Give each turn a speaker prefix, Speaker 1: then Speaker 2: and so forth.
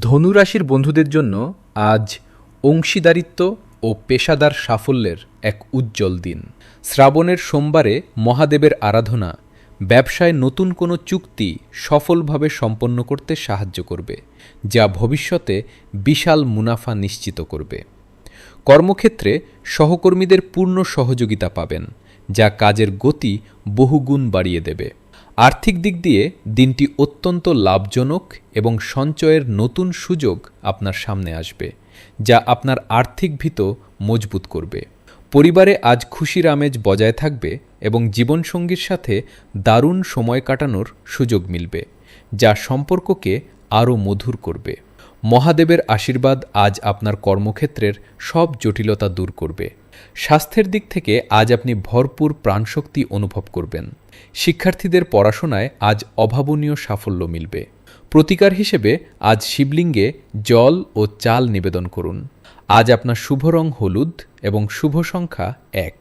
Speaker 1: ধনুরাশির বন্ধুদের জন্য আজ অংশীদারিত্ব ও পেশাদার সাফল্যের এক উজ্জ্বল দিন। শ্রাবণের সোমবারে মহাদেবের আরাধনা ব্যবসায় নতুন কোনো চুক্তি সফলভাবে সম্পন্ন করতে সাহায্য করবে, যা ভবিষ্যতে বিশাল মুনাফা নিশ্চিত করবে। কর্মক্ষেত্রে সহকর্মীদের পূর্ণ সহযোগিতা পাবেন, যা কাজের গতি বহুগুণ বাড়িয়ে দেবে। আর্থিক দিক দিয়ে দিনটি অত্যন্ত লাভজনক এবং সঞ্চয়ের নতুন সুযোগ আপনার সামনে আসবে, যা আপনার আর্থিক ভিত মজবুত করবে। পরিবারে আজ খুশির আমেজ বজায় থাকবে এবং জীবনসঙ্গীর সাথে দারুণ সময় কাটানোর সুযোগ মিলবে, যা সম্পর্ককে আরও মধুর করবে। মহাদেবের আশীর্বাদ আজ আপনার কর্মক্ষেত্রের সব জটিলতা দূর করবে। স্বাস্থ্যের দিক থেকে আজ আপনি ভরপুর প্রাণশক্তি অনুভব করবেন। শিক্ষার্থীদের পড়াশোনায় আজ অভাবনীয় সাফল্য মিলবে। প্রতিকার হিসেবে আজ শিবলিঙ্গে জল ও চাল নিবেদন করুন। আজ আপনার শুভ রং হলুদ এবং শুভ সংখ্যা 1।